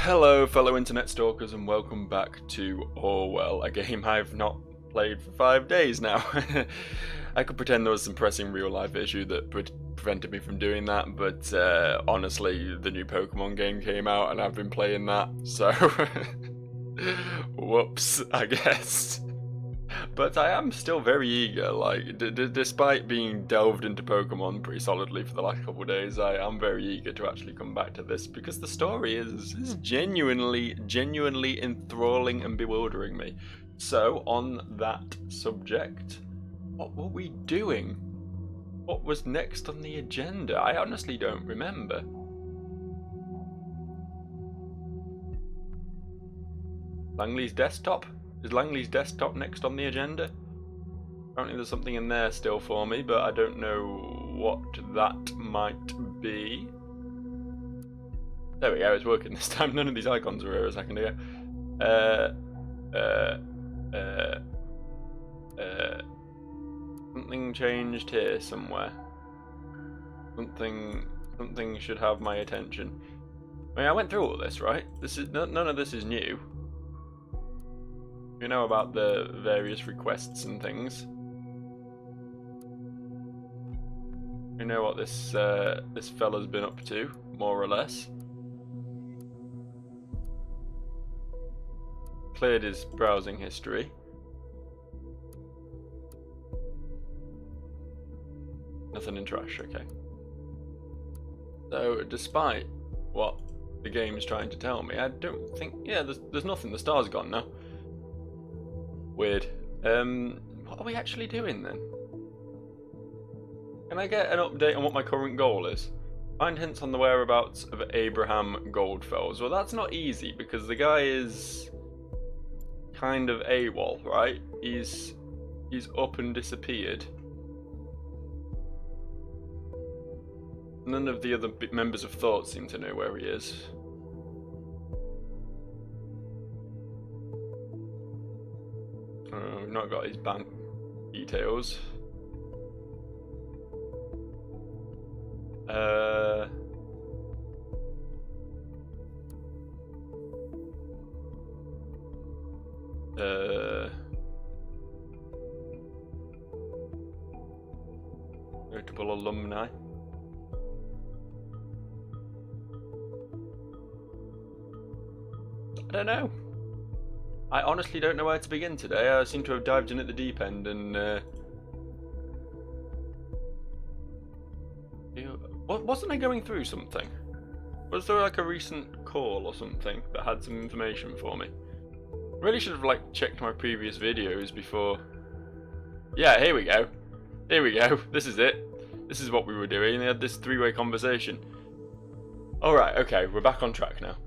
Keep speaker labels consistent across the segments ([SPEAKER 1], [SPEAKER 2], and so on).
[SPEAKER 1] Hello fellow internet stalkers and welcome back to Orwell, a game I've not played for 5 days now. I could pretend there was some pressing real life issue that prevented me from doing that, but honestly the new Pokemon game came out and I've been playing that, so whoops, I guess. But I am still very eager, like, despite being delved into Pokemon pretty solidly for the last couple of days, I am very eager to actually come back to this, because the story is genuinely enthralling and bewildering me. So, on that subject, what were we doing? What was next on the agenda? I honestly don't remember. Langley's desktop? Is Langley's desktop next on the agenda? Apparently there's something in there still for me, but I don't know what that might be. There we go, it's working this time. None of these icons were here a second ago. Something changed here somewhere. Something should have my attention. I mean, I went through all this, right? None of this is new. You know about the various requests and things. You know what this fella's been up to, more or less. Cleared his browsing history. Nothing in trash, okay. So, despite what the game is trying to tell me, I don't think... Yeah, there's nothing. The star's gone now. Weird. What are we actually doing then? Can I get an update on what my current goal is? Find hints on the whereabouts of Abraham Goldfells. Well, that's not easy because the guy is kind of AWOL, right? He's up and disappeared. None of the other members of Thought seem to know where he is. We've not got his bank details. Notable alumni. I don't know. I honestly don't know where to begin today. I seem to have dived in at the deep end and wasn't I going through something? Was there like a recent call or something that had some information for me? Really should have like checked my previous videos before. Yeah, here we go. Here we go. This is it. This is what we were doing. They had this three-way conversation. Alright, okay, we're back on track now.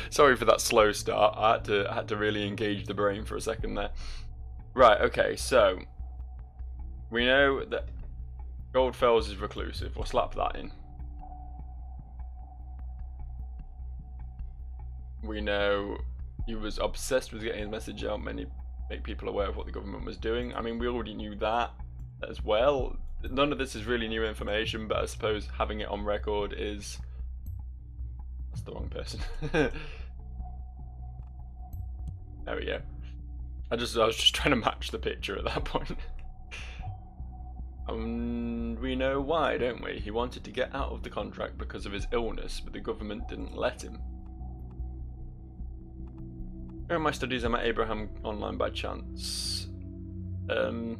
[SPEAKER 1] Sorry for that slow start. I had to really engage the brain for a second there. Right, okay, so we know that Goldfells is reclusive. We'll slap that in. We know he was obsessed with getting his message out, make people aware of what the government was doing. I mean, we already knew that as well. None of this is really new information, but I suppose having it on record is... That's the wrong person. There we go. I was just trying to match the picture at that point. We know why, don't we? He wanted to get out of the contract because of his illness, but the government didn't let him. During my studies, I met Abraham online by chance. Yeah,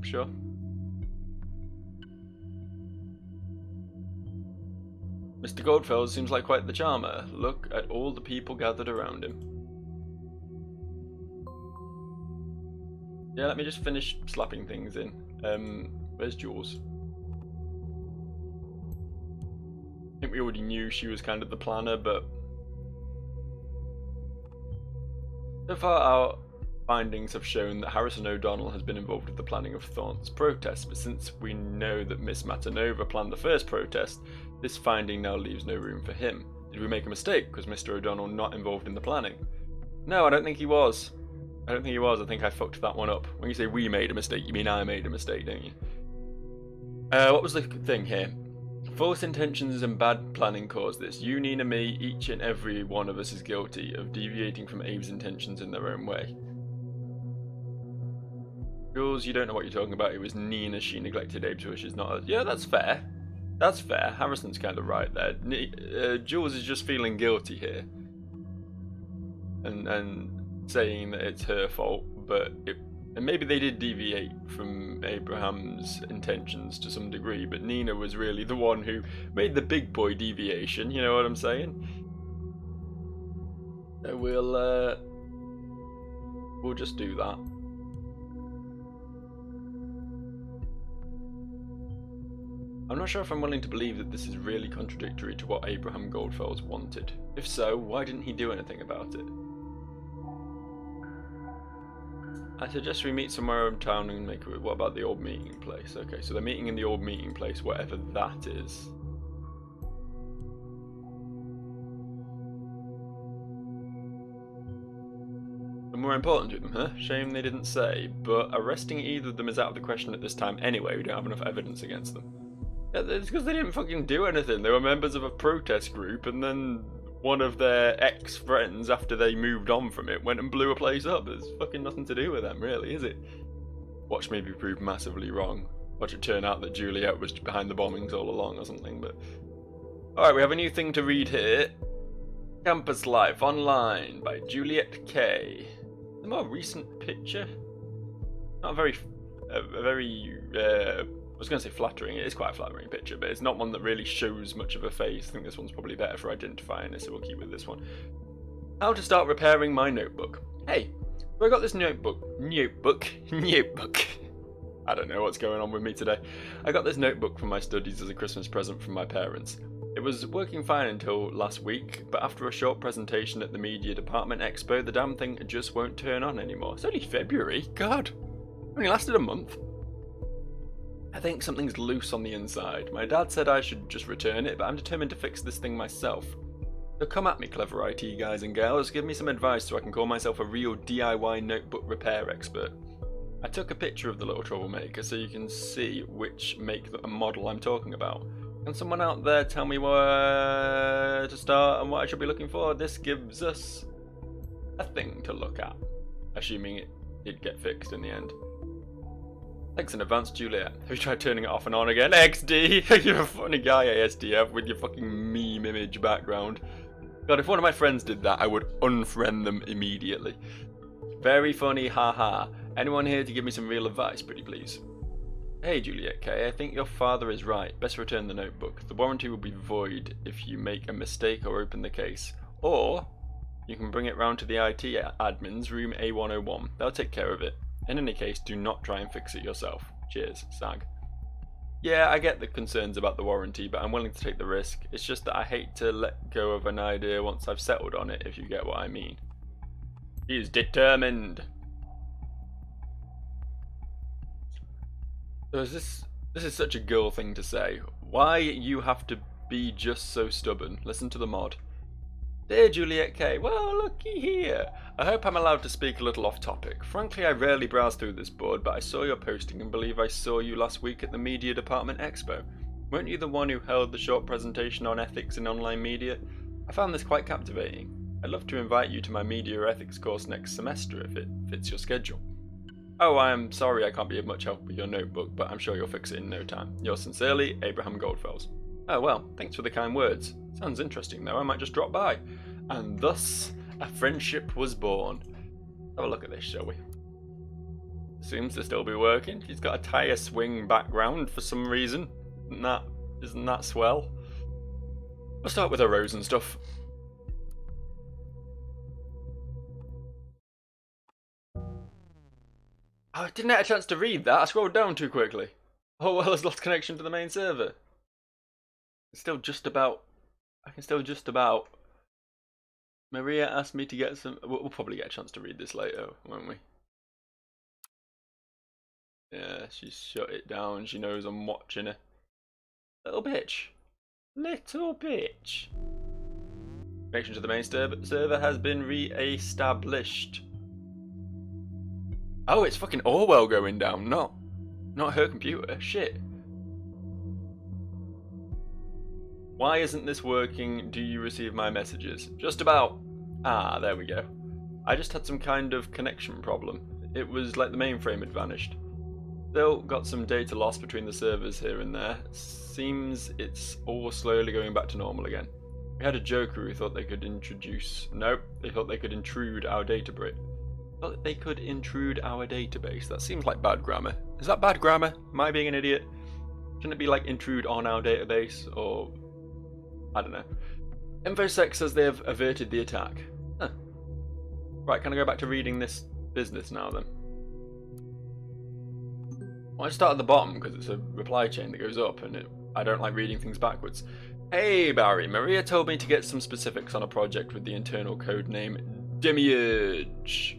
[SPEAKER 1] sure. Mr. Goldfells seems like quite the charmer. Look at all the people gathered around him. Yeah, let me just finish slapping things in. Where's Jules? I think we already knew she was kind of the planner, but... So far our findings have shown that Harrison O'Donnell has been involved with the planning of Thornton's protest, but since we know that Miss Matanova planned the first protest, this finding now leaves no room for him. Did we make a mistake? Was Mr. O'Donnell not involved in the planning? No, I don't think he was. I think I fucked that one up. When you say we made a mistake, you mean I made a mistake, don't you? What was the thing here? False intentions and bad planning caused this. You, Nina, me, each and every one of us is guilty of deviating from Abe's intentions in their own way. Jules, you don't know what you're talking about. It was Nina. She neglected Abe's wishes, not us. Yeah, that's fair. That's fair. Harrison's kind of right there. Jules is just feeling guilty here. And saying that it's her fault, and maybe they did deviate from Abraham's intentions to some degree, but Nina was really the one who made the big boy deviation, you know what I'm saying? So we'll just do that. I'm not sure if I'm willing to believe that this is really contradictory to what Abraham Goldfels wanted. If so, why didn't he do anything about it? I suggest we meet somewhere in town and make it. What about the old meeting place? Okay, so they're meeting in the old meeting place, whatever that is. And more important to them, huh? Shame they didn't say, but arresting either of them is out of the question at this time anyway. We don't have enough evidence against them. Yeah, it's because they didn't fucking do anything. They were members of a protest group, and then one of their ex-friends, after they moved on from it, went and blew a place up. There's fucking nothing to do with them, really, is it? Watch me be proved massively wrong. Watch it turn out that Juliet was behind the bombings all along or something, but... Alright, we have a new thing to read here. Campus Life Online by Juliet K. The more recent picture? Not very... I was going to say flattering. It is quite a flattering picture, but it's not one that really shows much of a face. I think this one's probably better for identifying it, so we'll keep with this one. How to start repairing my notebook. Hey, so I got this notebook. I don't know what's going on with me today. I got this notebook for my studies as a Christmas present from my parents. It was working fine until last week, but after a short presentation at the Media Department Expo, the damn thing just won't turn on anymore. It's only February. God, only lasted a month. I think something's loose on the inside. My dad said I should just return it, but I'm determined to fix this thing myself. So come at me, clever IT guys and gals, give me some advice so I can call myself a real DIY notebook repair expert. I took a picture of the little troublemaker so you can see which make and model I'm talking about. Can someone out there tell me where to start and what I should be looking for? This gives us a thing to look at, assuming it'd get fixed in the end. Thanks in advance, Juliet. Have you tried turning it off and on again? XD! You're a funny guy, ASDF, with your fucking meme image background. God, if one of my friends did that, I would unfriend them immediately. Very funny, haha. Anyone here to give me some real advice, pretty please? Hey, Juliet K, I think your father is right. Best return the notebook. The warranty will be void if you make a mistake or open the case. Or, you can bring it round to the IT admins, room A101. They'll take care of it. In any case, do not try and fix it yourself. Cheers, Sag. Yeah, I get the concerns about the warranty, but I'm willing to take the risk. It's just that I hate to let go of an idea once I've settled on it, if you get what I mean. He's determined. So this is such a girl thing to say. Why you have to be just so stubborn? Listen to the mod. Dear Juliet K, well, looky here. I hope I'm allowed to speak a little off topic. Frankly, I rarely browse through this board, but I saw your posting and believe I saw you last week at the Media Department Expo. Weren't you the one who held the short presentation on ethics in online media? I found this quite captivating. I'd love to invite you to my media ethics course next semester if it fits your schedule. Oh, I am sorry I can't be of much help with your notebook, but I'm sure you'll fix it in no time. Yours sincerely, Abraham Goldfels. Oh well, thanks for the kind words. Sounds interesting though, I might just drop by. And thus, a friendship was born. Have a look at this, shall we? Seems to still be working. She's got a tyre swing background for some reason. Isn't that swell? We'll start with her rows and stuff. Oh, I didn't get a chance to read that. I scrolled down too quickly. Oh well, has lost connection to the main server. It's still just about... I can still just about... Maria asked me to get some... We'll probably get a chance to read this later, won't we? Yeah, she's shut it down. She knows I'm watching her. Little bitch. Little bitch. Connection to the main server has been re-established. Oh, it's fucking Orwell going down, not her computer. Shit. Why isn't this working? Do you receive my messages? Just about. Ah, there we go. I just had some kind of connection problem. It was like the mainframe had vanished. Still got some data loss between the servers here and there. Seems it's all slowly going back to normal again. We had a joker who thought they could they thought they could intrude our database. Thought they could intrude our database. That seems like bad grammar. Is that bad grammar? Am I being an idiot? Shouldn't it be like intrude on our database, or I don't know. InfoSec says they have averted the attack. Huh. Right, can I go back to reading this business now then? Well, I start at the bottom because it's a reply chain that goes up, and I don't like reading things backwards. Hey Barry, Maria told me to get some specifics on a project with the internal code name Demiurge.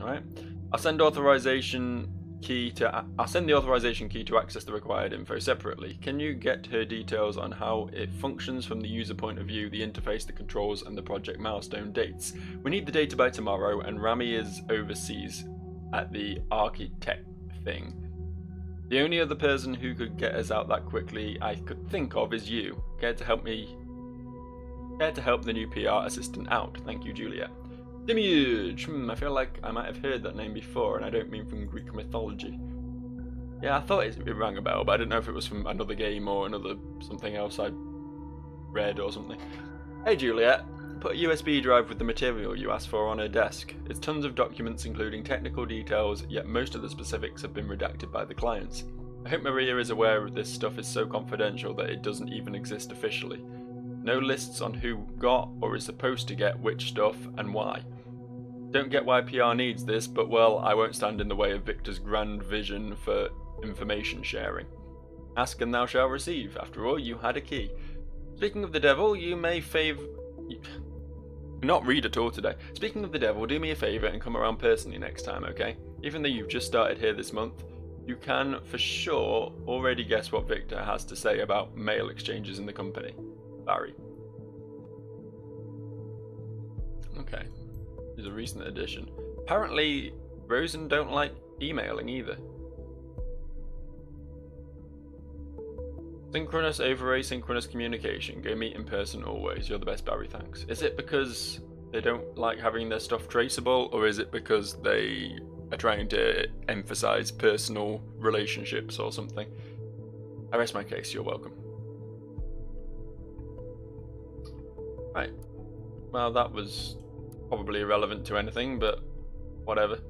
[SPEAKER 1] Alright. I'll send the authorization key to access the required info separately. Can you get her details on how it functions from the user point of view, the interface, the controls, and the project milestone dates? We need the data by tomorrow, and Rami is overseas at the architect thing. The only other person who could get us out that quickly I could think of is you. Care to help the new PR assistant out. Thank you, Juliet. Demiurge. I feel like I might have heard that name before, and I don't mean from Greek mythology. Yeah, I thought it rang a bell, but I didn't know if it was from another game or something else I read or something. Hey Juliet, put a USB drive with the material you asked for on her desk. It's tons of documents including technical details, yet most of the specifics have been redacted by the clients. I hope Maria is aware of this stuff is so confidential that it doesn't even exist officially. No lists on who got or is supposed to get which stuff and why. Don't get why PR needs this, but well, I won't stand in the way of Victor's grand vision for information sharing. Ask and thou shalt receive. After all, you had a key. Speaking of the devil, you may not read at all today. Speaking of the devil, do me a favour and come around personally next time, okay? Even though you've just started here this month, you can for sure already guess what Victor has to say about mail exchanges in the company. Barry. Okay. Is a recent addition. Apparently, Rosen don't like emailing either. Synchronous over asynchronous communication. Go meet in person always. You're the best, Barry, thanks. Is it because they don't like having their stuff traceable, or is it because they are trying to emphasize personal relationships or something? I rest my case, you're welcome. Right. Well, that was probably irrelevant to anything, but whatever.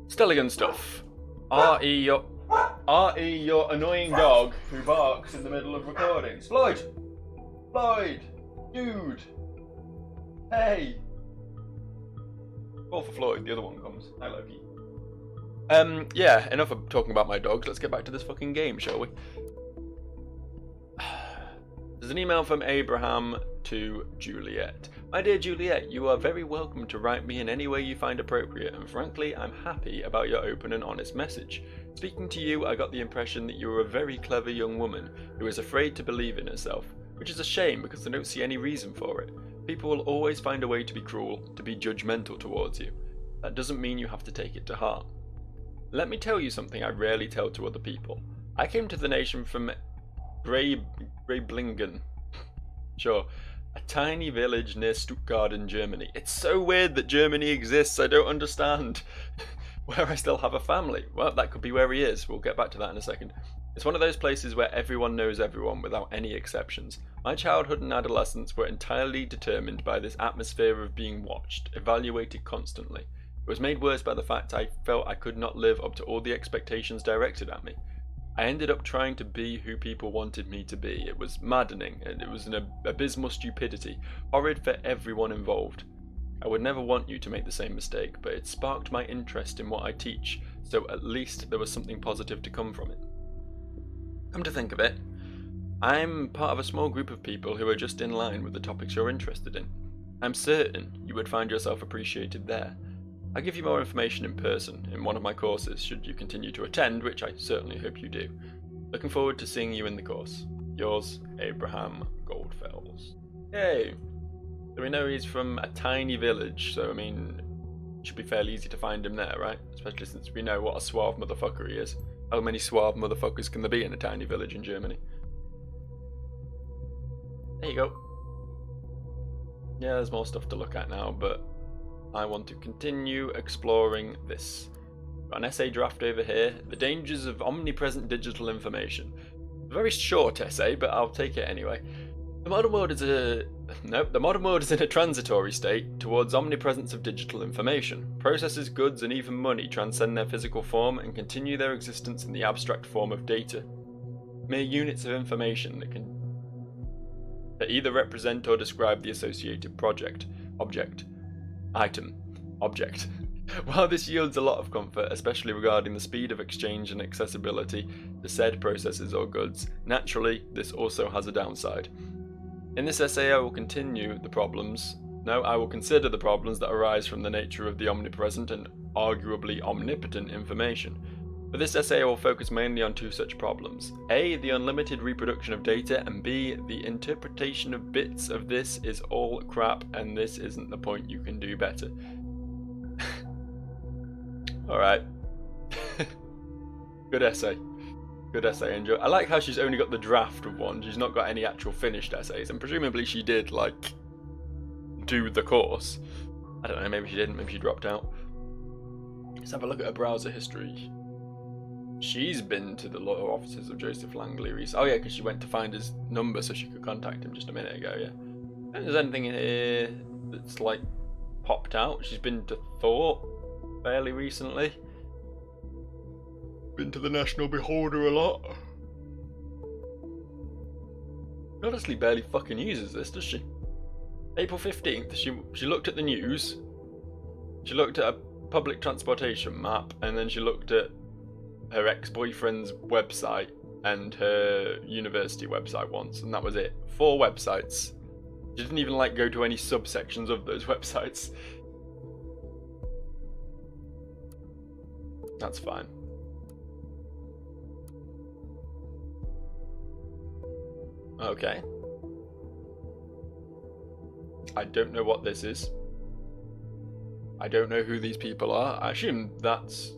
[SPEAKER 1] Stelligan stuff. R.E. your annoying dog who barks in the middle of recordings. Floyd! Dude! Hey! Call for Floyd, the other one comes. Hi, Loki. Yeah, enough of talking about my dogs. Let's get back to this fucking game, shall we? There's an email from Abraham to Juliet. My dear Juliet, you are very welcome to write me in any way you find appropriate, and frankly, I'm happy about your open and honest message. Speaking to you, I got the impression that you are a very clever young woman who is afraid to believe in herself, which is a shame because I don't see any reason for it. People will always find a way to be cruel, to be judgmental towards you. That doesn't mean you have to take it to heart. Let me tell you something I rarely tell to other people. I came to the nation from Greiblingen. Sure. A tiny village near Stuttgart in Germany. It's so weird that Germany exists, I don't understand. Where I still have a family. Well, that could be where he is. We'll get back to that in a second. It's one of those places where everyone knows everyone without any exceptions. My childhood and adolescence were entirely determined by this atmosphere of being watched, evaluated constantly. It was made worse by the fact I felt I could not live up to all the expectations directed at me. I ended up trying to be who people wanted me to be. It was maddening, and it was an abysmal stupidity, horrid for everyone involved. I would never want you to make the same mistake, but it sparked my interest in what I teach, so at least there was something positive to come from it. Come to think of it, I'm part of a small group of people who are just in line with the topics you're interested in. I'm certain you would find yourself appreciated there. I'll give you more information in person in one of my courses should you continue to attend, which I certainly hope you do. Looking forward to seeing you in the course. Yours, Abraham Goldfells. Yay! So we know he's from a tiny village, so I mean, it should be fairly easy to find him there, right? Especially since we know what a suave motherfucker he is. How many suave motherfuckers can there be in a tiny village in Germany? There you go. Yeah, there's more stuff to look at now, but I want to continue exploring this. Got an essay draft over here. The dangers of omnipresent digital information. A very short essay, but I'll take it anyway. The modern world is in a transitory state towards omnipresence of digital information. Processes, goods, and even money transcend their physical form and continue their existence in the abstract form of data. Mere units of information that either represent or describe the associated object. While this yields a lot of comfort, especially regarding the speed of exchange and accessibility to said processes or goods, naturally, this also has a downside. In this essay, I will consider the problems that arise from the nature of the omnipresent and arguably omnipotent information. For this essay, I will focus mainly on two such problems. A, the unlimited reproduction of data, and B, the interpretation of bits of this is all crap and this isn't the point, you can do better. Alright. Good essay. Good essay, enjoy. I like how she's only got the draft of one, she's not got any actual finished essays, and presumably she did, like, do the course. I don't know, maybe she didn't, maybe she dropped out. Let's have a look at her browser history. She's been to the law offices of Joseph Langley recently. Oh yeah, because she went to find his number so she could contact him just a minute ago, yeah. I don't think there's anything in here that's, like, popped out. She's been to Thought fairly recently. Been to the National Beholder a lot. She honestly barely fucking uses this, does she? April 15th, she looked at the news. She looked at a public transportation map, and then she looked at her ex-boyfriend's website and her university website once, and that was it. 4 websites. She didn't even, like, go to any subsections of those websites. That's fine. Okay. I don't know what this is. I don't know who these people are. I assume that's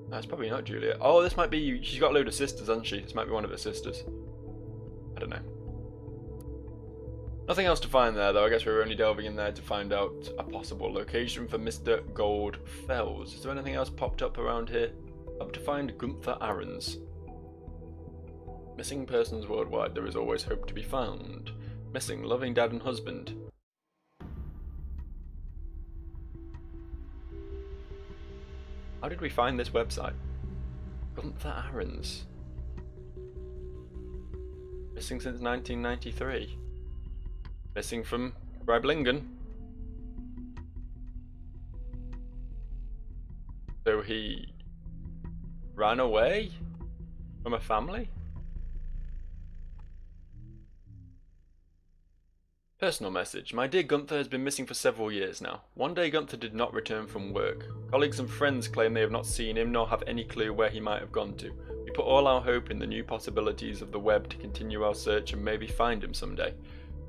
[SPEAKER 1] probably not Julia. Oh, this might be... She's got a load of sisters, hasn't she? This might be one of her sisters. I don't know. Nothing else to find there, though. I guess we were only delving in there to find out a possible location for Mr. Goldfels. Is there anything else popped up around here? Up to find Gunther Ahrens. Missing persons worldwide. There is always hope to be found. Missing loving dad and husband. How did we find this website? Gunther Ahrens. Missing since 1993. Missing from Reiblingen. So he ran away from a family? Personal message. My dear Gunther has been missing for several years now. One day Gunther did not return from work. Colleagues and friends claim they have not seen him nor have any clue where he might have gone to. We put all our hope in the new possibilities of the web to continue our search and maybe find him someday.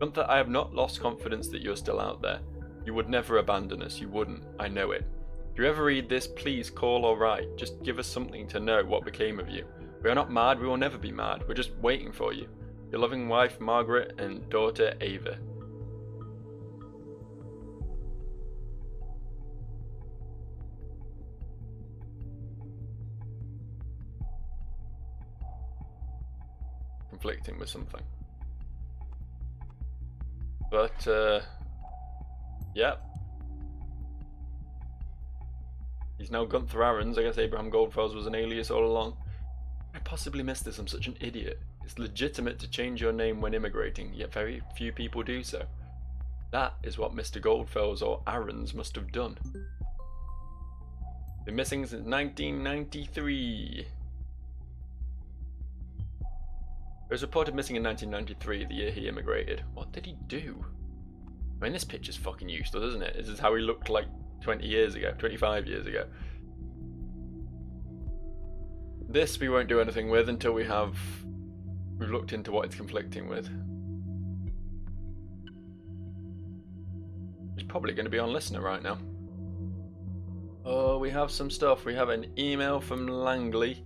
[SPEAKER 1] Gunther, I have not lost confidence that you're still out there. You would never abandon us, you wouldn't, I know it. If you ever read this, please call or write. Just give us something to know what became of you. We are not mad, we will never be mad. We're just waiting for you. Your loving wife, Margaret, and daughter, Ava. Conflicting with something. But, yeah. He's now Gunther Ahrens. I guess Abraham Goldfels was an alias all along. I possibly missed this. I'm such an idiot. It's legitimate to change your name when immigrating, yet very few people do so. That is what Mr. Goldfels or Ahrens must have done. Been missing since 1993. He was reported missing in 1993, the year he immigrated. What did he do? I mean, this picture's fucking useless, isn't it? This is how he looked like 20 years ago, 25 years ago. This we won't do anything with until we've looked into what it's conflicting with. He's probably going to be on listener right now. Oh, we have some stuff. We have an email from Langley.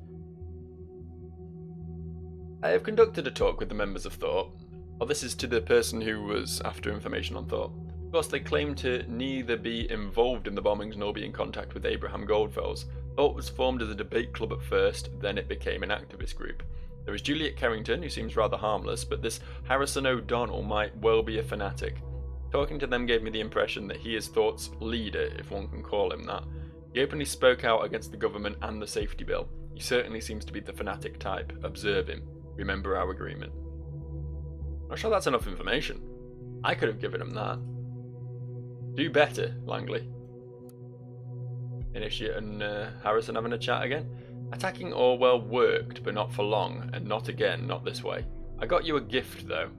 [SPEAKER 1] I have conducted a talk with the members of Thought. Oh, this is to the person who was after information on Thought. Of course, they claim to neither be involved in the bombings nor be in contact with Abraham Goldfels. Thought was formed as a debate club at first, then it became an activist group. There is Juliet Carrington, who seems rather harmless, but this Harrison O'Donnell might well be a fanatic. Talking to them gave me the impression that he is Thought's leader, if one can call him that. He openly spoke out against the government and the safety bill. He certainly seems to be the fanatic type. Observe him. Remember our agreement. Not sure that's enough information. I could have given him that. Do better, Langley. Initiate and Harrison having a chat again. Attacking Orwell worked, but not for long, and not again, not this way. I got you a gift, though.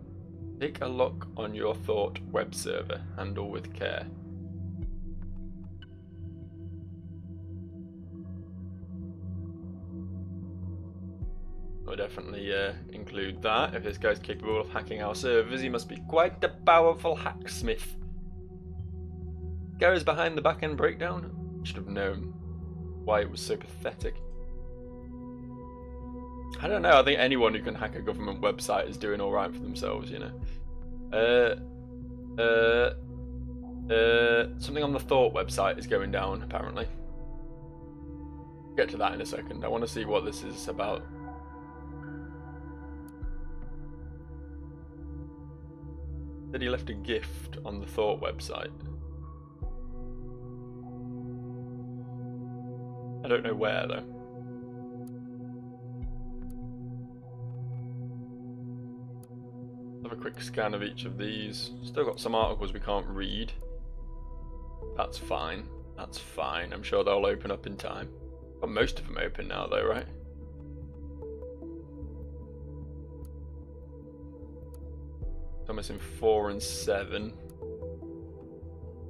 [SPEAKER 1] Take a look on your Thought web server. Handle with care. We'll definitely include that. If this guy's capable of hacking our servers, he must be quite a powerful hacksmith. Gary's behind the back-end breakdown? Should have known why it was so pathetic. I don't know, I think anyone who can hack a government website is doing alright for themselves, you know. Something on the Thought website is going down, apparently. Get to that in a second. I want to see what this is about. Said he left a gift on the Thought website. I don't know where, though. Have a quick scan of each of these. Still got some articles we can't read. That's fine. That's fine. I'm sure they'll open up in time. Got most of them open now, though, right? I'm missing 4 and 7.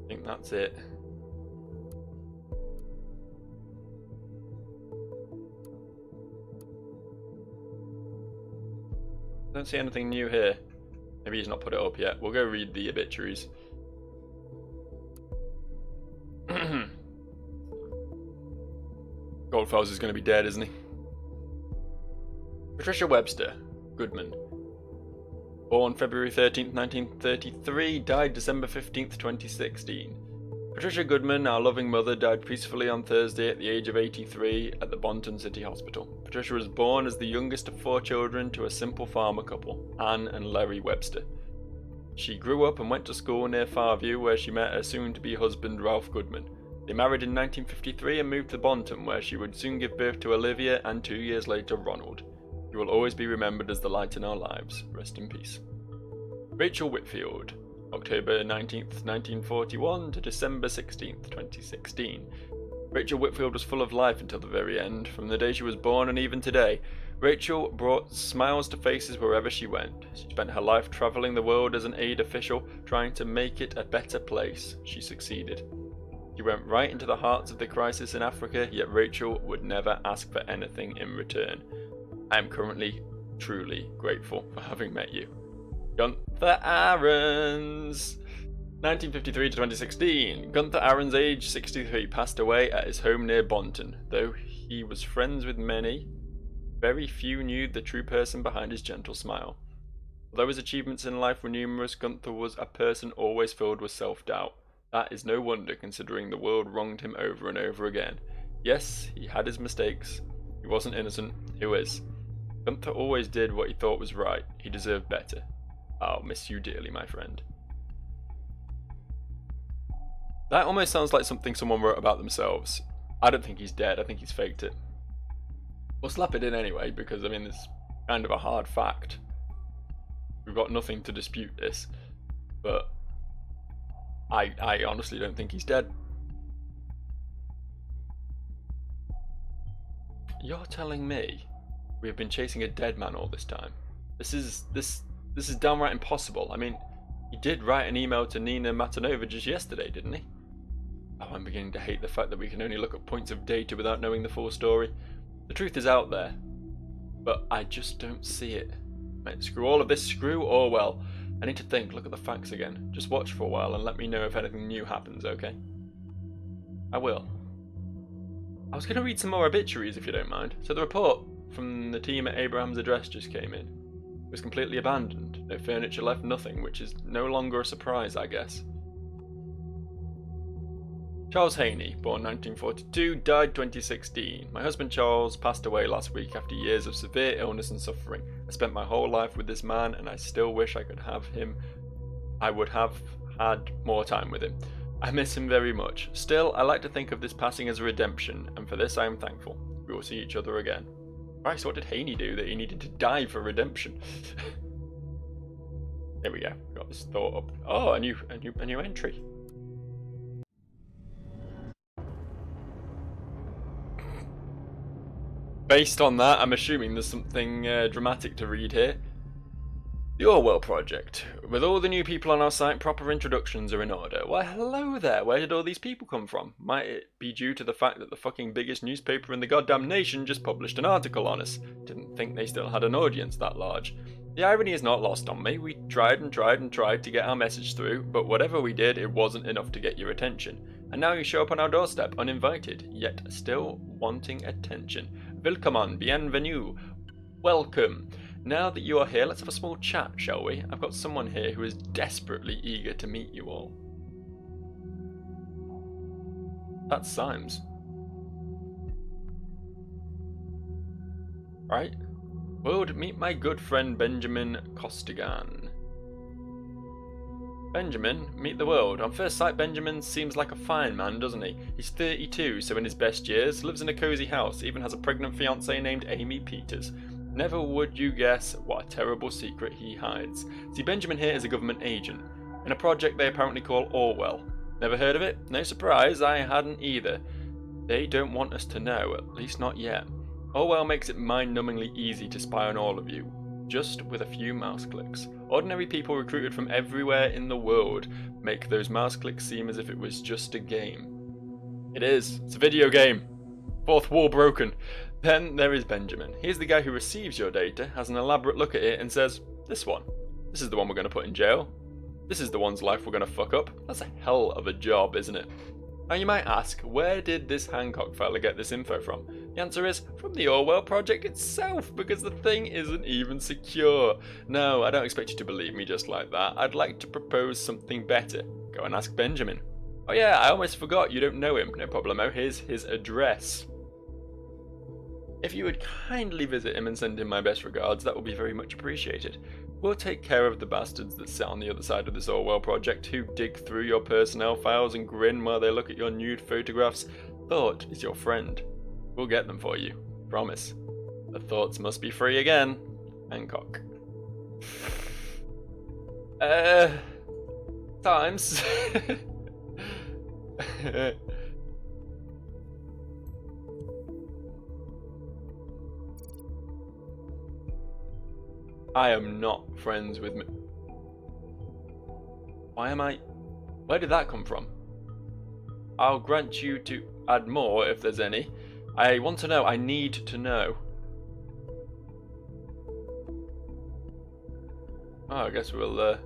[SPEAKER 1] I think that's it. Don't see anything new here. Maybe he's not put it up yet. We'll go read the obituaries. Goldfels is going to be dead, isn't he? Patricia Webster Goodman. Born February 13th, 1933, died December 15th, 2016. Patricia Goodman, our loving mother, died peacefully on Thursday at the age of 83 at the Bonton City Hospital. Patricia was born as the youngest of 4 children to a simple farmer couple, Anne and Larry Webster. She grew up and went to school near Farview, where she met her soon-to-be husband, Ralph Goodman. They married in 1953 and moved to Bonton, where she would soon give birth to Olivia and 2 years later, Ronald. She will always be remembered as the light in our lives. Rest in peace. Rachel Whitfield. October 19th, 1941 to December 16th, 2016. Rachel Whitfield was full of life until the very end. From the day she was born and even today, Rachel brought smiles to faces wherever she went. She spent her life travelling the world as an aid official, trying to make it a better place. She succeeded. She went right into the hearts of the crisis in Africa, yet Rachel would never ask for anything in return. I am currently truly grateful for having met you. Gunther Ahrens. 1953 to 2016. Gunther Ahrens, age 63, passed away at his home near Bonton. Though he was friends with many, very few knew the true person behind his gentle smile. Although his achievements in life were numerous, Gunther was a person always filled with self-doubt. That is no wonder, considering the world wronged him over and over again. Yes, he had his mistakes. He wasn't innocent. Who is? Gunther always did what he thought was right. He deserved better. I'll miss you dearly, my friend. That almost sounds like something someone wrote about themselves. I don't think he's dead. I think he's faked it. We'll slap it in anyway, because, I mean, it's kind of a hard fact. We've got nothing to dispute this. But I honestly don't think he's dead. You're telling me we have been chasing a dead man all this time? This is downright impossible. I mean, he did write an email to Nina Matanova just yesterday, didn't he? Oh, I'm beginning to hate the fact that we can only look at points of data without knowing the full story. The truth is out there, but I just don't see it. Mate, screw all of this, screw Orwell. I need to think, look at the facts again. Just watch for a while and let me know if anything new happens, okay? I will. I was going to read some more obituaries if you don't mind. So the report from the team at Abraham's address just came in. was completely abandoned. No furniture left, nothing, which is no longer a surprise, I guess. Charles Haney, born 1942, died 2016. My husband Charles passed away last week after years of severe illness and suffering. I spent my whole life with this man, and I still wish I could have him. I would have had more time with him. I miss him very much. Still, I like to think of this passing as a redemption, and for this I am thankful. We will see each other again. Christ, what did Haney do that he needed to die for redemption? There we go. Got this thought up. Oh, a new entry. Based on that, I'm assuming there's something dramatic to read here. The Orwell Project. With all the new people on our site, proper introductions are in order. Why, hello there. Where did all these people come from? Might it be due to the fact that the fucking biggest newspaper in the goddamn nation just published an article on us? Didn't think they still had an audience that large. The irony is not lost on me. We tried and tried and tried to get our message through, but whatever we did, it wasn't enough to get your attention. And now you show up on our doorstep uninvited, yet still wanting attention. Willkommen, bienvenue. Welcome. Now that you are here, let's have a small chat, shall we? I've got someone here who is desperately eager to meet you all. That's Symes. Right? World, meet my good friend Benjamin Costigan. Benjamin, meet the world. On first sight, Benjamin seems like a fine man, doesn't he? He's 32, so in his best years, lives in a cosy house, even has a pregnant fiancée named Amy Peters. Never would you guess what a terrible secret he hides. See, Benjamin here is a government agent, in a project they apparently call Orwell. Never heard of it? No surprise, I hadn't either. They don't want us to know, at least not yet. Orwell makes it mind-numbingly easy to spy on all of you, just with a few mouse clicks. Ordinary people recruited from everywhere in the world make those mouse clicks seem as if it was just a game. It is. It's a video game. Fourth wall broken. Then there is Benjamin. He's the guy who receives your data, has an elaborate look at it and says, this one. This is the one we're going to put in jail. This is the one's life we're going to fuck up. That's a hell of a job, isn't it? Now you might ask, where did this Hancock fella get this info from? The answer is, from the Orwell Project itself, because the thing isn't even secure. No, I don't expect you to believe me just like that. I'd like to propose something better. Go and ask Benjamin. Oh yeah, I almost forgot, you don't know him. No problemo, here's his address. If you would kindly visit him and send him my best regards, that would be very much appreciated. We'll take care of the bastards that sit on the other side of this Orwell project, who dig through your personnel files and grin while they look at your nude photographs. Thought is your friend. We'll get them for you. Promise. The thoughts must be free again. Hancock. Times. I am not friends with me. Why am I? Where did that come from? I'll grant you to add more if there's any. I want to know. I need to know. Oh, I guess we'll.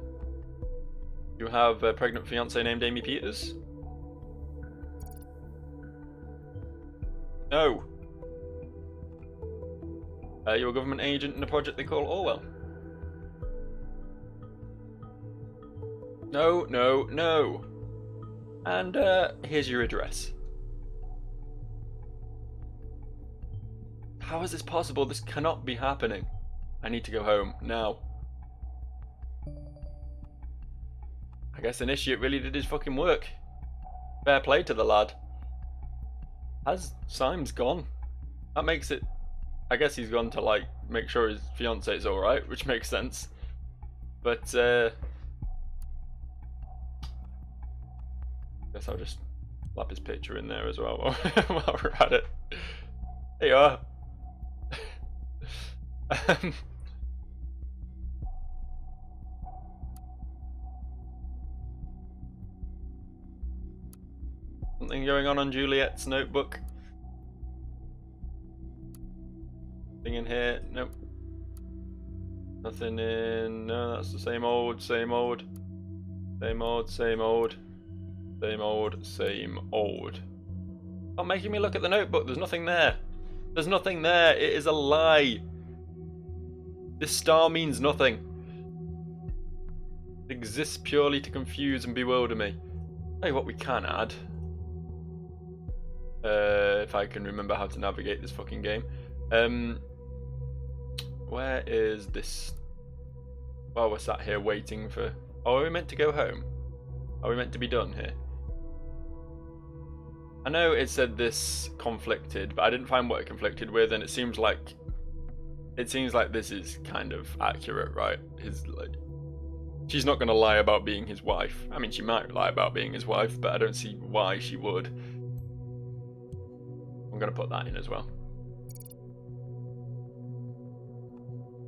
[SPEAKER 1] You have a pregnant fiancée named Amy Peters? No. You're a government agent in a project they call Orwell. No, no, no. And here's your address. How is this possible? This cannot be happening. I need to go home now. I guess Initiate really did his fucking work. Fair play to the lad. Has Symes gone? That makes it... I guess he's gone to, like, make sure his fiance's alright, which makes sense. But, guess I'll just slap his picture in there as well while we're at it. There you are. Something going on Juliet's notebook. Nothing in here. Nope. Nothing in. No, that's the same old, same old. Same old, same old. Same old, same old. Stop making me look at the notebook. There's nothing there. There's nothing there. It is a lie. This star means nothing. It exists purely to confuse and bewilder me. Tell you what we can add. If I can remember how to navigate this fucking game. Where is this? Well, we're sat here waiting for... Oh, are we meant to go home? Are we meant to be done here? I know it said this conflicted, but I didn't find what it conflicted with, and it seems like this is kind of accurate, right? She's not going to lie about being his wife. I mean, she might lie about being his wife, but I don't see why she would. I'm going to put that in as well.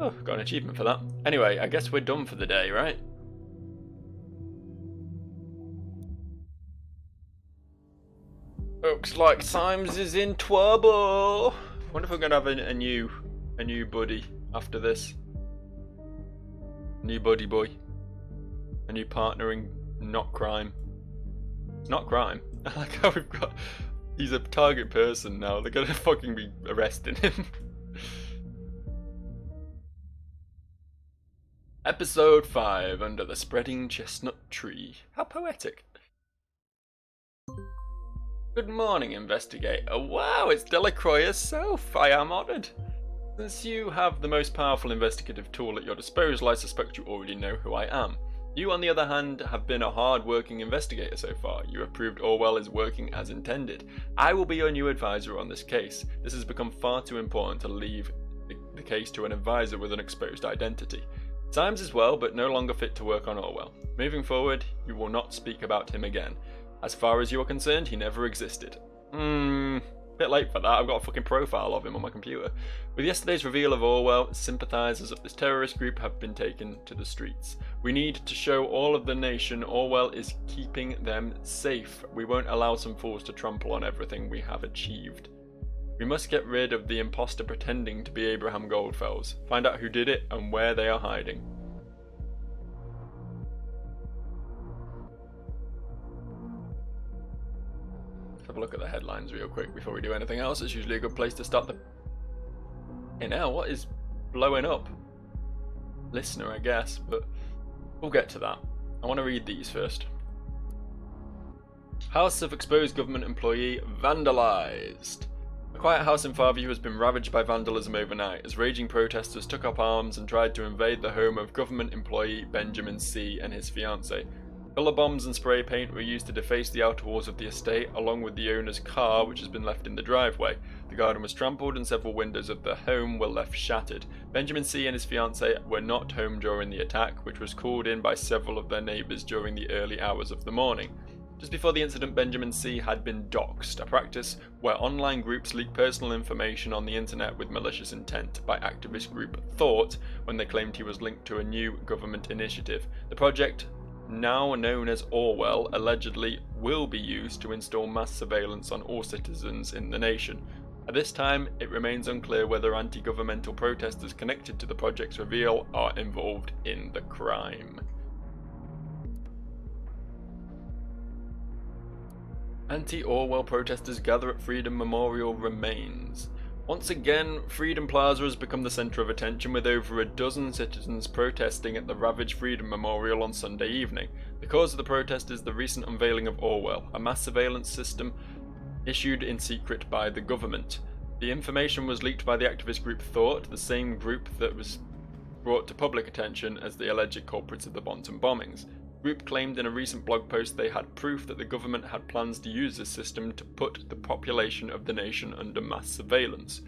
[SPEAKER 1] Oh, got an achievement for that. Anyway, I guess we're done for the day, right? Looks like Symes is in trouble. Wonder if we're going to have a new buddy after this. New buddy boy. A new partner in not crime. It's not crime. I like how we've got... He's a target person now. They're gonna fucking be arresting him. Episode 5, Under the Spreading Chestnut Tree. How poetic. Good morning, investigator. Wow, it's Delacroix herself. I am honoured. Since you have the most powerful investigative tool at your disposal, I suspect you already know who I am. You, on the other hand, have been a hard-working investigator so far. You have proved Orwell is working as intended. I will be your new advisor on this case. This has become far too important to leave the case to an advisor with an exposed identity. Symes is well, but no longer fit to work on Orwell. Moving forward, you will not speak about him again. As far as you are concerned, he never existed. Bit late for that. I've got a fucking profile of him on my computer. With yesterday's reveal of Orwell, sympathizers of this terrorist group have been taken to the streets. We need to show all of the nation Orwell is keeping them safe. We won't allow some fools to trample on everything we have achieved. We must get rid of the imposter pretending to be Abraham Goldfells. Find out who did it and where they are hiding. Have a look at the headlines real quick before we do anything else. It's usually a good place to start the... Hey now, what is blowing up? Listener, I guess, but we'll get to that. I want to read these first. House of exposed government employee vandalised. A quiet house in Farview has been ravaged by vandalism overnight as raging protesters took up arms and tried to invade the home of government employee Benjamin C. and his fiancée. Colour bombs and spray paint were used to deface the outer walls of the estate, along with the owner's car, which has been left in the driveway. The garden was trampled and several windows of the home were left shattered. Benjamin C. and his fiancée were not home during the attack, which was called in by several of their neighbours during the early hours of the morning. Just before the incident, Benjamin C. had been doxed, a practice where online groups leak personal information on the internet with malicious intent, by activist group Thought when they claimed he was linked to a new government initiative. The project, now known as Orwell, allegedly will be used to install mass surveillance on all citizens in the nation. At this time, it remains unclear whether anti-governmental protesters connected to the project's reveal are involved in the crime. Anti-Orwell protesters gather at Freedom Memorial remains. Once again, Freedom Plaza has become the centre of attention, with over a dozen citizens protesting at the ravaged Freedom Memorial on Sunday evening. The cause of the protest is the recent unveiling of Orwell, a mass surveillance system issued in secret by the government. The information was leaked by the activist group Thought, the same group that was brought to public attention as the alleged culprits of the Bonton bombings. The group claimed in a recent blog post they had proof that the government had plans to use this system to put the population of the nation under mass surveillance.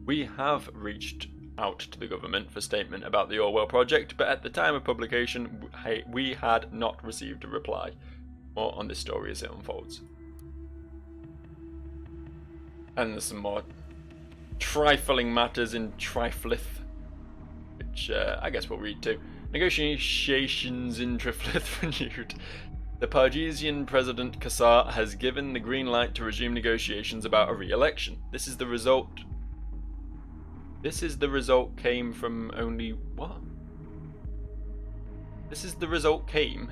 [SPEAKER 1] We have reached out to the government for statement about the Orwell project, but at the time of publication, we had not received a reply. More on this story as it unfolds. And there's some more trifling matters in Triflith, which I guess we'll read too. Negotiations in Triflith renewed. The Pargesian President Kassar has given the green light to resume negotiations about a re-election. This is the result came from only... what? This is the result came?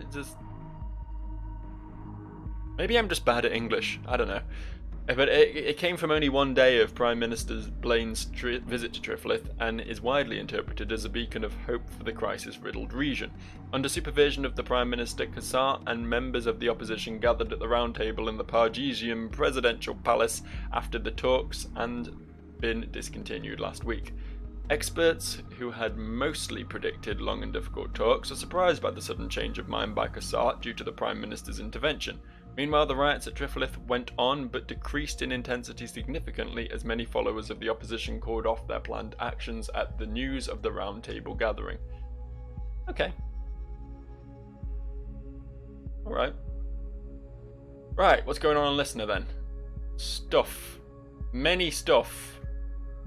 [SPEAKER 1] Maybe I'm just bad at English, I don't know. But it came from only one day of Prime Minister Blaine's visit to Triflith and is widely interpreted as a beacon of hope for the crisis-riddled region. Under supervision of the Prime Minister, Cassar and members of the opposition gathered at the round table in the Pargesian presidential palace after the talks had been discontinued last week. Experts who had mostly predicted long and difficult talks are surprised by the sudden change of mind by Cassar due to the Prime Minister's intervention. Meanwhile, the riots at Triflith went on but decreased in intensity significantly as many followers of the opposition called off their planned actions at the news of the round table gathering. Okay. Alright. Right, what's going on Listener then? Stuff. Many stuff.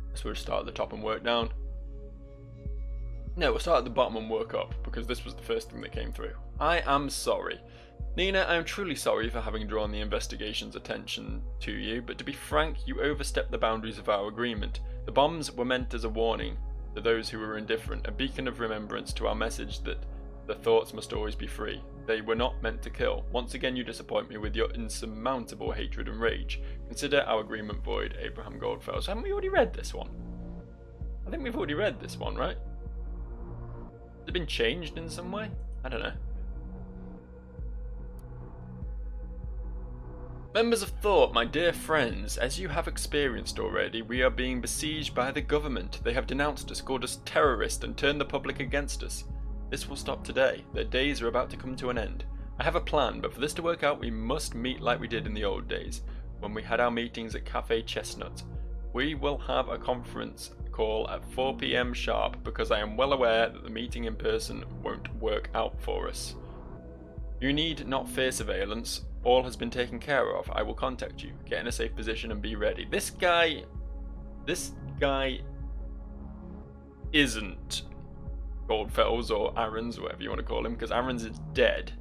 [SPEAKER 1] Let's we'll start at the top and work down. No, we'll start at the bottom and work up, because this was the first thing that came through. I am sorry. Nina, I am truly sorry for having drawn the investigation's attention to you, but to be frank, you overstepped the boundaries of our agreement. The bombs were meant as a warning to those who were indifferent, a beacon of remembrance to our message that the thoughts must always be free. They were not meant to kill. Once again you disappoint me with your insurmountable hatred and rage. Consider our agreement void, Abraham Goldfellow. So haven't we already read this one? I think we've already read this one, right? Has it been changed in some way? I don't know. Members of Thought, my dear friends, as you have experienced already, we are being besieged by the government. They have denounced us, called us terrorists, and turned the public against us. This will stop today. Their days are about to come to an end. I have a plan, but for this to work out, we must meet like we did in the old days, when we had our meetings at Cafe Chestnut. We will have a conference call at 4 PM sharp, because I am well aware that the meeting in person won't work out for us. You need not fear surveillance. All has been taken care of. I will contact you. Get in a safe position and be ready. This guy isn't Goldfellows or Aaron's, whatever you want to call him, because Aaron's is dead.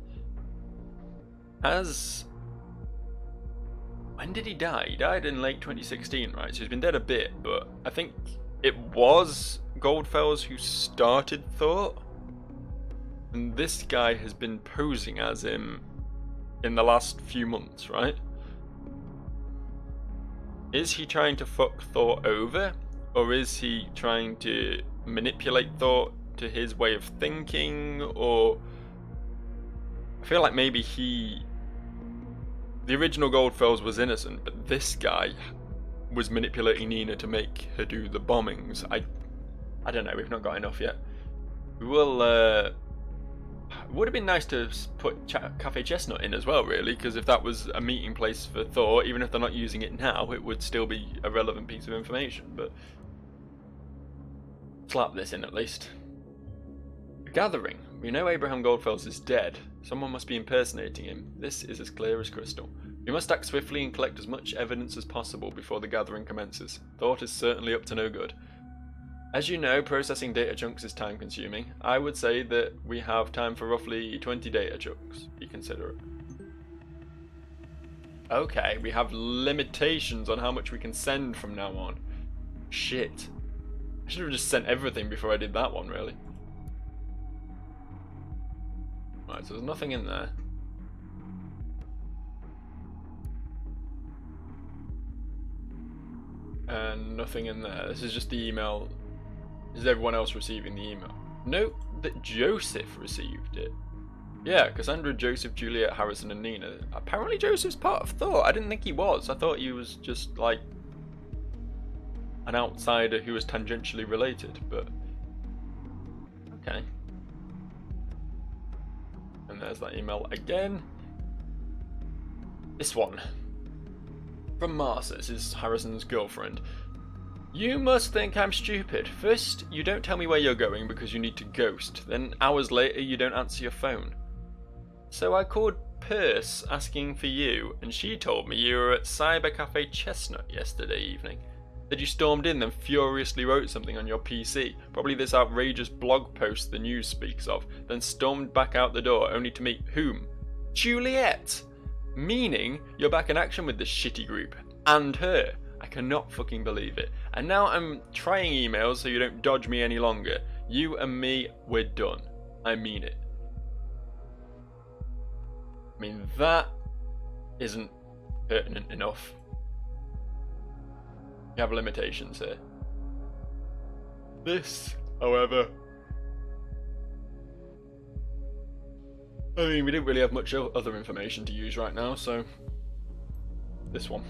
[SPEAKER 1] When did he die? He died in late 2016, right? So he's been dead a bit, but I think it was Goldfellows who started Thought. And this guy has been posing as him in the last few months, right? Is he trying to fuck Thought over? Or is he trying to manipulate Thought to his way of thinking? Or I feel like maybe the original Goldfellows was innocent, but this guy was manipulating Nina to make her do the bombings. I don't know, we've not got enough yet. We will it would have been nice to put Cafe Chestnut in as well, really, because if that was a meeting place for Thought, even if they're not using it now, it would still be a relevant piece of information, but slap this in at least. A gathering. We know Abraham Goldfellows is dead. Someone must be impersonating him. This is as clear as crystal. We must act swiftly and collect as much evidence as possible before the gathering commences. Thought is certainly up to no good. As you know, processing data chunks is time consuming. I would say that we have time for roughly 20 data chunks. Be considerate. Okay, we have limitations on how much we can send from now on. Shit. I should have just sent everything before I did that one, really. Right, so there's nothing in there. And nothing in there. This is just the email. Is everyone else receiving the email? Note that Joseph received it. Yeah, Cassandra, Joseph, Juliet, Harrison, and Nina. Apparently Joseph's part of Thought. I didn't think he was. I thought he was just like an outsider who was tangentially related, but okay. And there's that email again. This one. From Martha, this is Harrison's girlfriend. You must think I'm stupid. First, you don't tell me where you're going because you need to ghost. Then hours later, you don't answer your phone. So I called Perce asking for you, and she told me you were at Cyber Cafe Chestnut yesterday evening. That you stormed in, then furiously wrote something on your PC, probably this outrageous blog post the news speaks of, then stormed back out the door only to meet whom? Juliet! Meaning you're back in action with this shitty group. And her. I cannot fucking believe it. And now I'm trying emails so you don't dodge me any longer. You and me, we're done. I mean it. I mean, that isn't pertinent enough. We have limitations here. This, however, I mean, we didn't really have much other information to use right now, so this one.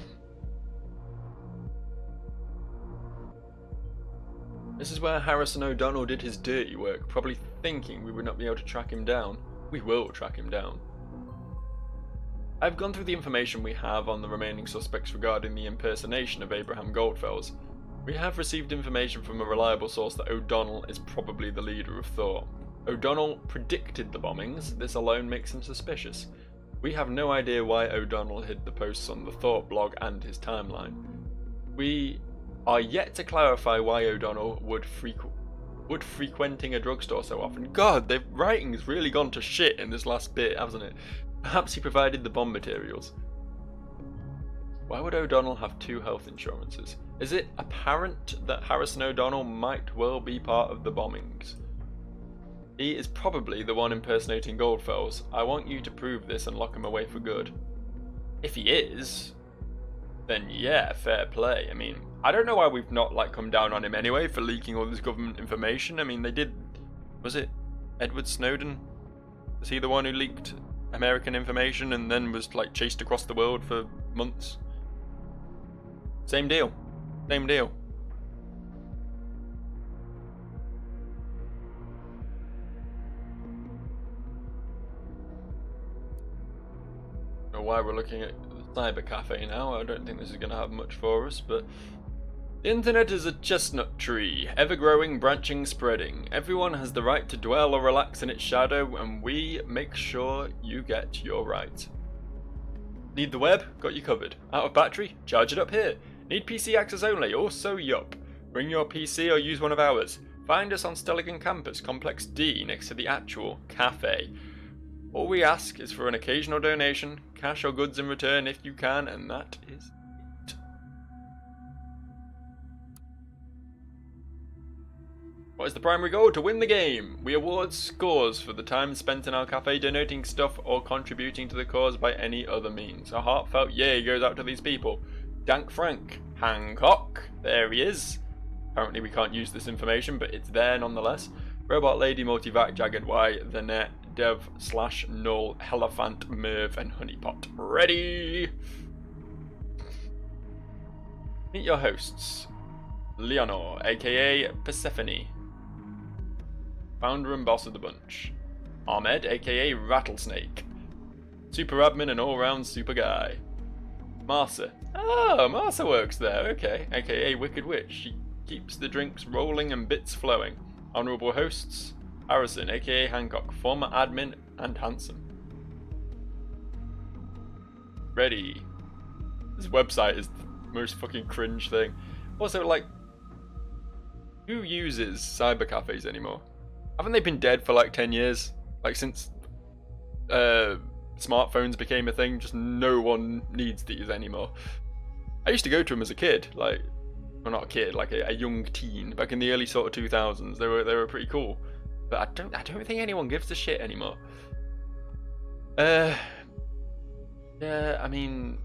[SPEAKER 1] This is where Harrison O'Donnell did his dirty work, probably thinking we would not be able to track him down. We will track him down. I've gone through the information we have on the remaining suspects regarding the impersonation of Abraham Goldfels. We have received information from a reliable source that O'Donnell is probably the leader of Thor. O'Donnell predicted the bombings. This alone makes him suspicious. We have no idea why O'Donnell hid the posts on the Thor blog and his timeline. We are yet to clarify why O'Donnell would frequenting a drugstore so often. God, their writing's really gone to shit in this last bit, hasn't it? Perhaps he provided the bomb materials. Why would O'Donnell have 2 health insurances? Is it apparent that Harrison O'Donnell might well be part of the bombings? He is probably the one impersonating Goldfels. I want you to prove this and lock him away for good. If he is, then yeah, fair play. I mean, I don't know why we've not come down on him anyway for leaking all this government information. I mean, they did. Was it Edward Snowden? Was he the one who leaked American information and then was chased across the world for months? Same deal. Same deal. I don't know why we're looking at the cyber cafe now. I don't think this is going to have much for us, but the internet is a chestnut tree, ever-growing, branching, spreading. Everyone has the right to dwell or relax in its shadow, and we make sure you get your right. Need the web? Got you covered. Out of battery? Charge it up here. Need PC access only? Also yup. Bring your PC or use one of ours. Find us on Stelligan Campus, Complex D, next to the actual cafe. All we ask is for an occasional donation, cash or goods in return if you can, and that is it. What is the primary goal? To win the game. We award scores for the time spent in our cafe donating stuff or contributing to the cause by any other means. A heartfelt yay goes out to these people. Dank Frank. Hancock. There he is. Apparently we can't use this information, but it's there nonetheless. Robot Lady, Multivac, Jagged Y, The Net, Dev / Null, Elephant, Merv, and Honeypot. Ready? Meet your hosts. Leonor, aka Persephone, founder and boss of the bunch. Ahmed, aka Rattlesnake, super admin and all-round super guy. Marsa. Oh, Marsa works there, okay. Aka Wicked Witch. She keeps the drinks rolling and bits flowing. Honourable hosts. Harrison, aka Hancock, former admin and handsome. Ready. This website is the most fucking cringe thing. Also, who uses cyber cafes anymore? Haven't they been dead for 10 years? Since smartphones became a thing, just no one needs these anymore. I used to go to them as a kid, well, not a kid, a young teen, back in the early sort of 2000s. They were pretty cool, but I don't think anyone gives a shit anymore. Yeah, I mean,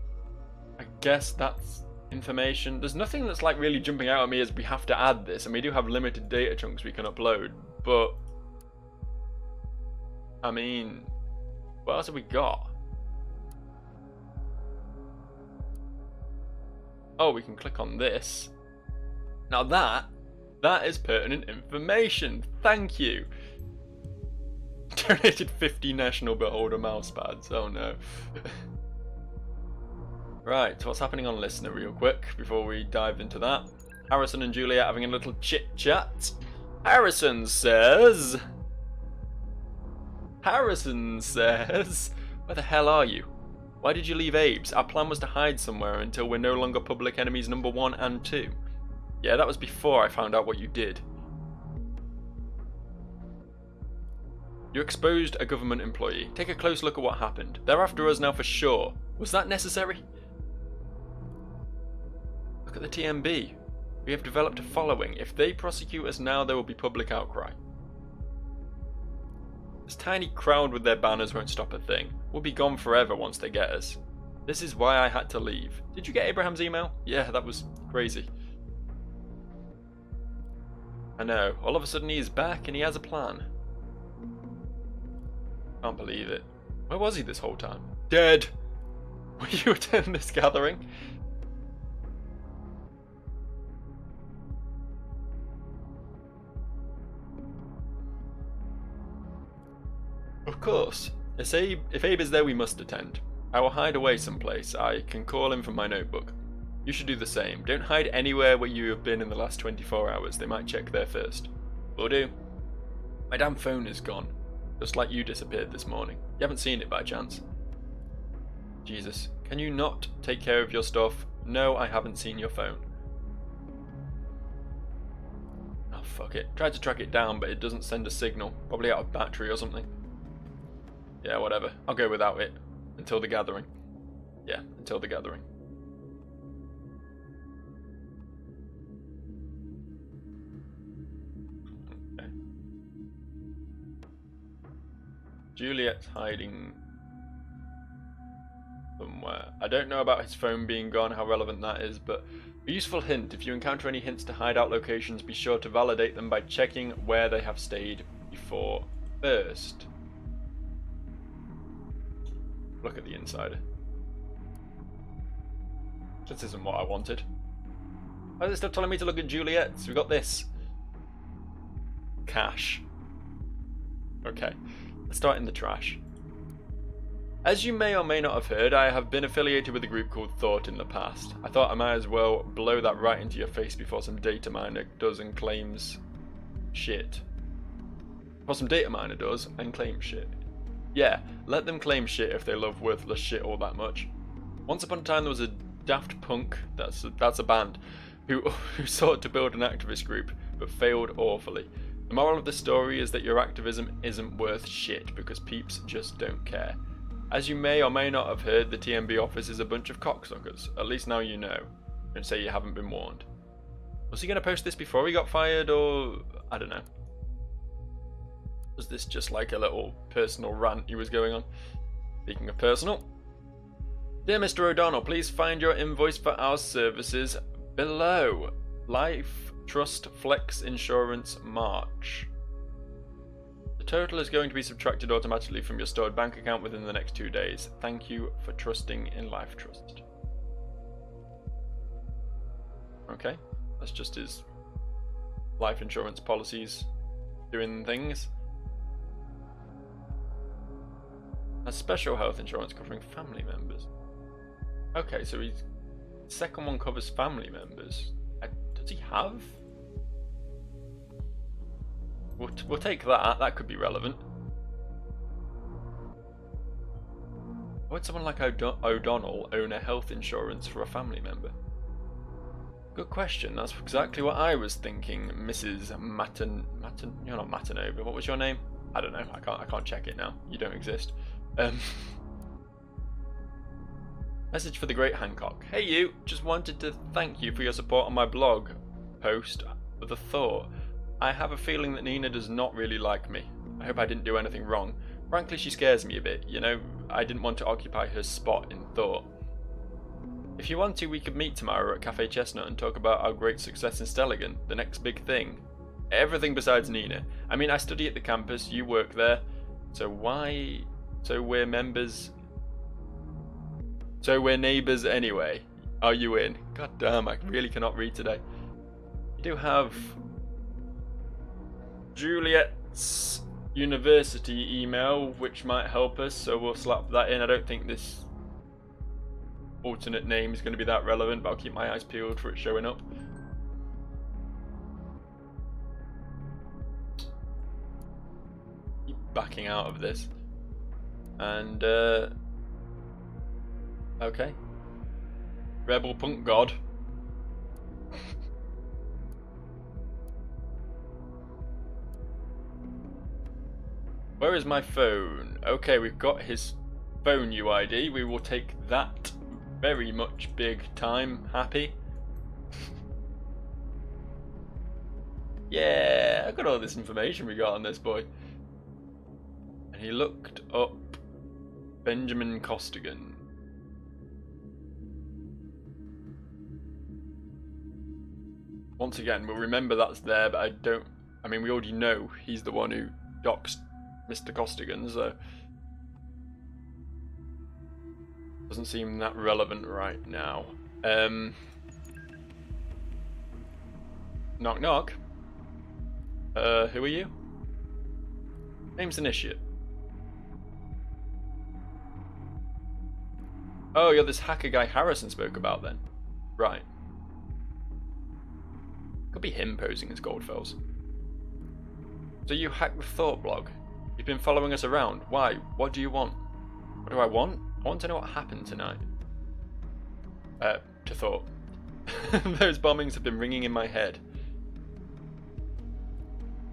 [SPEAKER 1] I guess that's information. There's nothing that's really jumping out at me as we have to add this, and we do have limited data chunks we can upload, but I mean, what else have we got? Oh, we can click on this. Now that is pertinent information. Thank you. Donated 50 National Beholder mouse pads. Oh no. Right, what's happening on Listener real quick before we dive into that? Harrison and Juliet having a little chit chat. Harrison says, where the hell are you? Why did you leave Abe's? Our plan was to hide somewhere until we're no longer public enemies number 1 and 2. Yeah, that was before I found out what you did. You exposed a government employee. Take a close look at what happened. They're after us now for sure. Was that necessary? Look at the TMB. We have developed a following. If they prosecute us now, there will be public outcry. This tiny crowd with their banners won't stop a thing. We'll be gone forever once they get us. This is why I had to leave. Did you get Abraham's email? Yeah, that was crazy. I know. All of a sudden he's back and he has a plan. Can't believe it. Where was he this whole time? Dead! Will you attend this gathering? Of course. If Abe is there, we must attend. I will hide away someplace. I can call him from my notebook. You should do the same. Don't hide anywhere where you have been in the last 24 hours. They might check there first. Will do. My damn phone is gone. Just like you disappeared this morning. You haven't seen it by chance? Jesus. Can you not take care of your stuff? No, I haven't seen your phone. Oh, fuck it. Tried to track it down, but it doesn't send a signal. Probably out of battery or something. Yeah, whatever. I'll go without it. Until the gathering. Yeah, until the gathering. Okay. Juliet's hiding somewhere. I don't know about his phone being gone, how relevant that is, but a useful hint: if you encounter any hints to hideout locations, be sure to validate them by checking where they have stayed before first. Look at the insider. This isn't what I wanted. Why is it still telling me to look at Juliet's? We got this. Cash. Okay, let's start in the trash. As you may or may not have heard, I have been affiliated with a group called Thought in the past. I thought I might as well blow that right into your face before some data miner does and claims shit. Before some data miner does and claims shit. Yeah, let them claim shit if they love worthless shit all that much. Once upon a time there was a Daft Punk, that's a band, who sought to build an activist group, but failed awfully. The moral of the story is that your activism isn't worth shit, because peeps just don't care. As you may or may not have heard, the TMB office is a bunch of cocksuckers. At least now you know, and say you haven't been warned. Was he going to post this before he got fired, or I don't know. Was this just like a little personal rant he was going on? Speaking of personal. Dear Mr. O'Donnell, please find your invoice for our services below. Life Trust Flex Insurance March. The total is going to be subtracted automatically from your stored bank account within the next 2 days. Thank you for trusting in Life Trust. Okay, that's just his life insurance policies doing things. A special health insurance covering family members. Okay, so his second one covers family members. Does he have? We'll take that. That could be relevant. Why would someone like O'Donnell own a health insurance for a family member? Good question. That's exactly what I was thinking, Mrs. You're not Matanova. What was your name? I don't know. I can't check it now. You don't exist. Message for the Great Hancock. Hey you, just wanted to thank you for your support on my blog post with a thought. I have a feeling that Nina does not really like me. I hope I didn't do anything wrong. Frankly, she scares me a bit. You know, I didn't want to occupy her spot in thought. If you want to, we could meet tomorrow at Cafe Chestnut and talk about our great success in Stelligan, the next big thing. Everything besides Nina. I mean, I study at the campus, you work there, so why... So we're members. So we're neighbours anyway. Are you in? God damn, I really cannot read today. You do have Juliet's university email, which might help us, so we'll slap that in. I don't think this alternate name is going to be that relevant, but I'll keep my eyes peeled for it showing up. Keep backing out of this. And, okay. Rebel Punk God. Where is my phone? Okay, we've got his phone UID. We will take that very much big time. Happy? Yeah, I got all this information we got on this boy. And he looked up Benjamin Costigan. once again, we'll remember that's there, but I mean, we already know he's the one who doxed Mr. Costigan, so doesn't seem that relevant right now. Knock knock. Who are you? Name's Initiate. Oh, you're this hacker guy Harrison spoke about then. Right. Could be him posing as Goldfells. So you hacked the Thought blog. You've been following us around. Why? What do you want? What do I want? I want to know what happened tonight. To Thought. Those bombings have been ringing in my head.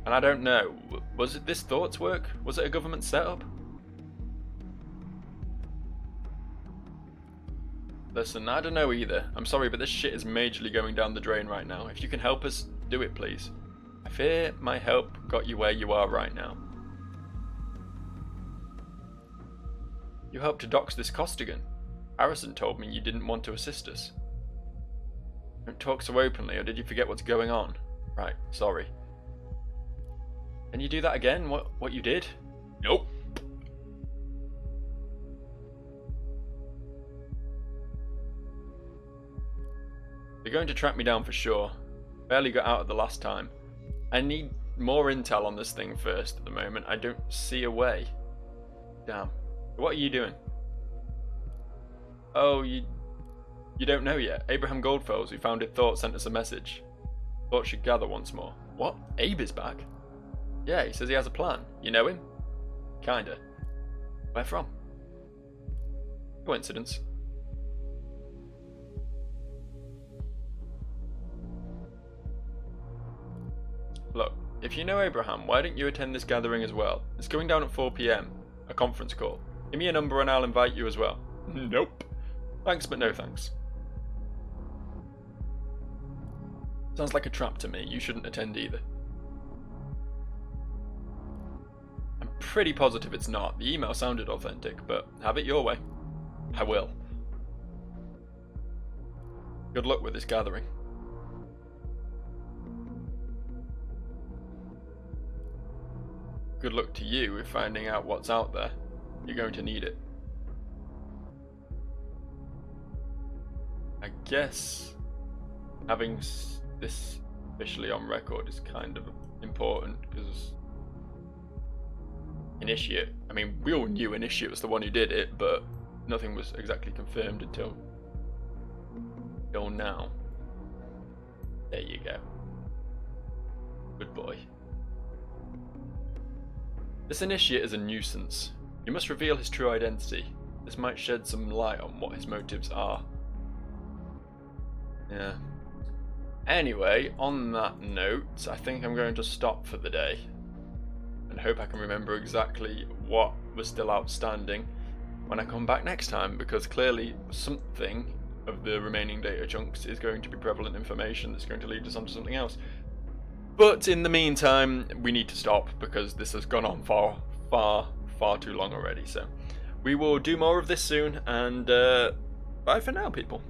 [SPEAKER 1] And I don't know. Was it this Thought's work? Was it a government setup? Listen, I don't know either. I'm sorry, but this shit is majorly going down the drain right now. If you can help us, do it please. I fear my help got you where you are right now. You helped to dox this Costigan. Harrison told me you didn't want to assist us. Don't talk so openly, or did you forget what's going on? Right, sorry. Can you do that again? What you did? Nope. You're going to track me down for sure. Barely got out of the last time. I need more intel on this thing first at the moment. I don't see a way. Damn. What are you doing? Oh, you don't know yet. Abraham Goldfells, who founded Thought, sent us a message. Thought should gather once more. What? Abe is back? Yeah, he says he has a plan. You know him? Kinda. Where from? Coincidence. Look, if you know Abraham, why don't you attend this gathering as well? It's going down at 4 PM. A conference call. Give me a number and I'll invite you as well. Nope. Thanks, but no thanks. Sounds like a trap to me. You shouldn't attend either. I'm pretty positive it's not. The email sounded authentic, but have it your way. I will. Good luck with this gathering. Good luck to you with finding out what's out there. You're going to need it. I guess having this officially on record is kind of important because Initiate, I mean, we all knew Initiate was the one who did it, but nothing was exactly confirmed until now. There you go. Good boy. This Initiate is a nuisance. You must reveal his true identity. This might shed some light on what his motives are. Yeah. Anyway, on that note, I think I'm going to stop for the day. And hope I can remember exactly what was still outstanding when I come back next time, because clearly something of the remaining data chunks is going to be prevalent information that's going to lead us onto something else. But in the meantime, we need to stop because this has gone on far too long already. So we will do more of this soon, and bye for now, people.